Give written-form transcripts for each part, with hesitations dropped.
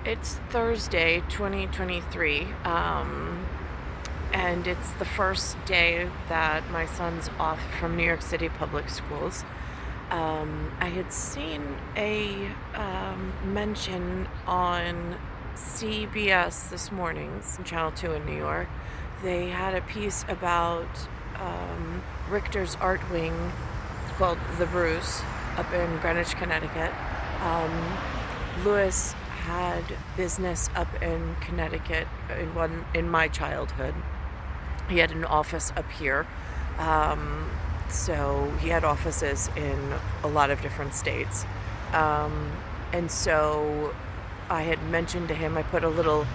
It's Thursday, 2023, and it's the first day that my son's off from New York City public schools. I had seen a mention on CBS this morning, Channel 2 in New York. They had a piece about Richter's art wing called The Bruce up in Greenwich, Connecticut. Um, Lewis had business up in Connecticut in my childhood. He had an office up here. So he had offices in a lot of different states. Um, and so I had mentioned to him, I put a little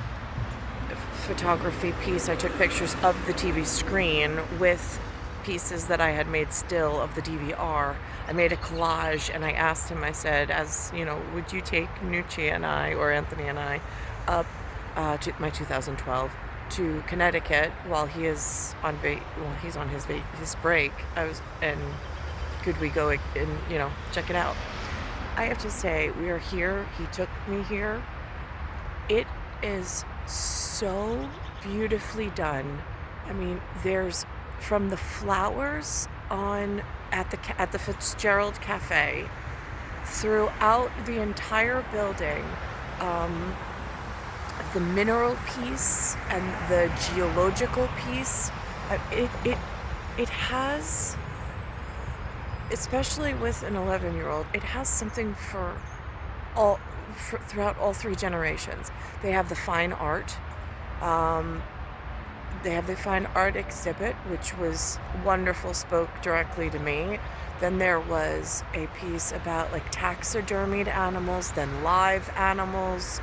photography piece. I took pictures of the TV screen with pieces that I had made still of the DVR. I made a collage and I asked him, I said, would you take Nucci and I, or Anthony and I, up to my 2012 to Connecticut while he is on he's on his break. And could we go and check it out? I have to say, we are here. He took me here. It is so beautifully done. I mean, there's from the flowers on at the Fitzgerald Cafe throughout the entire building. The mineral piece and the geological piece, it has, especially with an 11-year-old, it has something throughout all three generations. They have the fine art. They have the fine art exhibit, which was wonderful, spoke directly to me. Then there was a piece about like taxidermied animals, then live animals,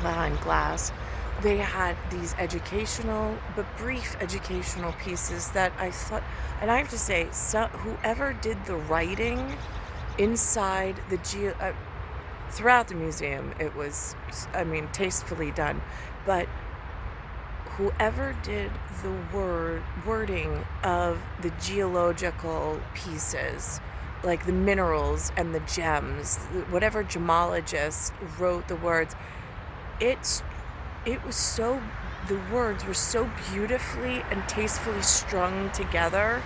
behind glass. They had these educational, but brief educational pieces that I thought, and I have to say, whoever did the writing inside throughout the museum, it was, tastefully done, but whoever did the wording of the geological pieces, like the minerals and the gems, whatever gemologist wrote the words, the words were so beautifully and tastefully strung together.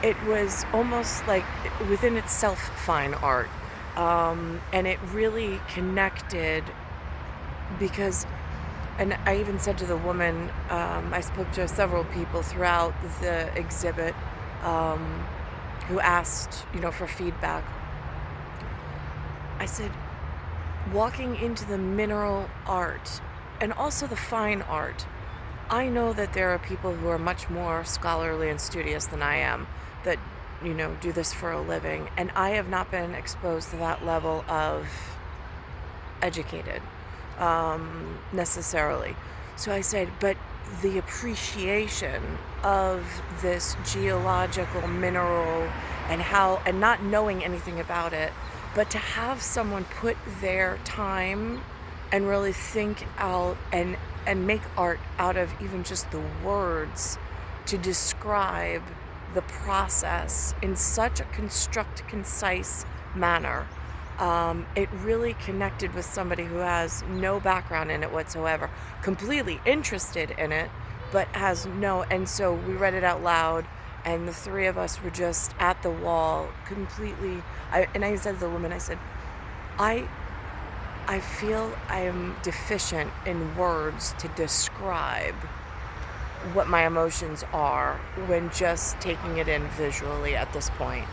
It was almost like within itself fine art. And it really connected because, and I even said to the woman, I spoke to several people throughout the exhibit who asked, for feedback. I said, walking into the mineral art and also the fine art, I know that there are people who are much more scholarly and studious than I am that, do this for a living. And I have not been exposed to that level of educated, necessarily. So I said, but the appreciation of this geological mineral and not knowing anything about it, but to have someone put their time and really think out and make art out of even just the words to describe the process in such a concise manner. It really connected with somebody who has no background in it whatsoever, completely interested in it, but and so we read it out loud, and the three of us were just at the wall completely. I said to the woman, I said, I feel I am deficient in words to describe what my emotions are when just taking it in visually at this point.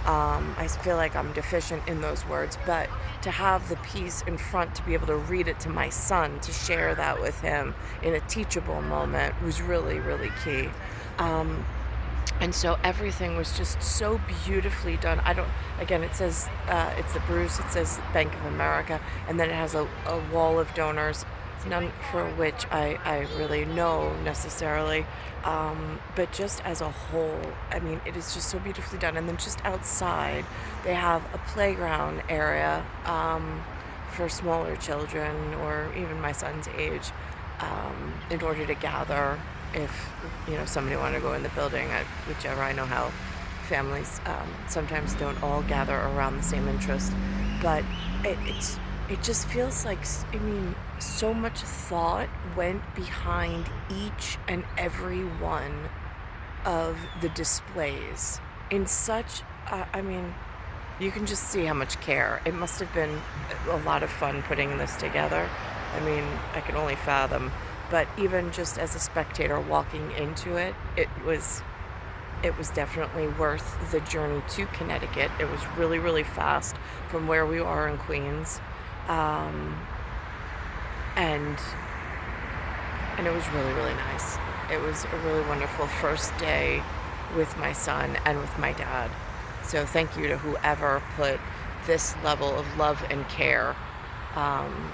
I feel like I'm deficient in those words, but to have the piece in front, to be able to read it to my son, to share that with him in a teachable moment was really, really key. And so everything was just so beautifully done. It says, it's the Bruce, it says Bank of America, and then it has a wall of donors, none for which I really know necessarily, but just as a whole, it is just so beautifully done. And then just outside, they have a playground area for smaller children or even my son's age, in order to gather if somebody wanted to go in the building, whichever. I know how families sometimes don't all gather around the same interest, but it just feels like, I mean, so much thought went behind each and every one of the displays in such, I mean, you can just see how much care. It must have been a lot of fun putting this together. I mean, I can only fathom. But even just as a spectator walking into it, it was definitely worth the journey to Connecticut. It was really, really fast from where we are in Queens. Um, and and it was really, really nice. It was a really wonderful first day with my son and with my dad. So thank you to whoever put this level of love and care um,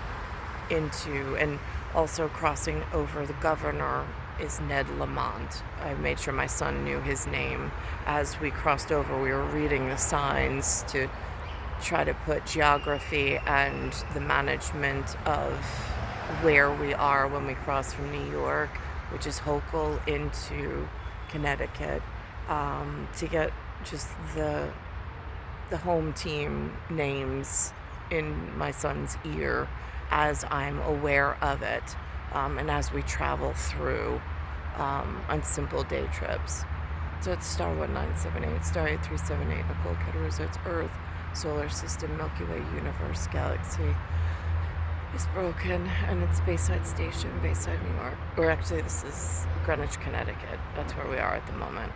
into, and also crossing over the governor is Ned Lamont. I made sure my son knew his name. As we crossed over, we were reading the signs to try to put geography and the management of where we are when we cross from New York, which is Hochul, into Connecticut, to get just the home team names in my son's ear as I'm aware of it, and as we travel through on simple day trips. So it's star 1978, star 8378, Nicole Kidder Resorts, Earth, Solar System, Milky Way, Universe, Galaxy is broken, and it's Bayside Station, Bayside, New York. Or actually, this is Greenwich, Connecticut. That's where we are at the moment.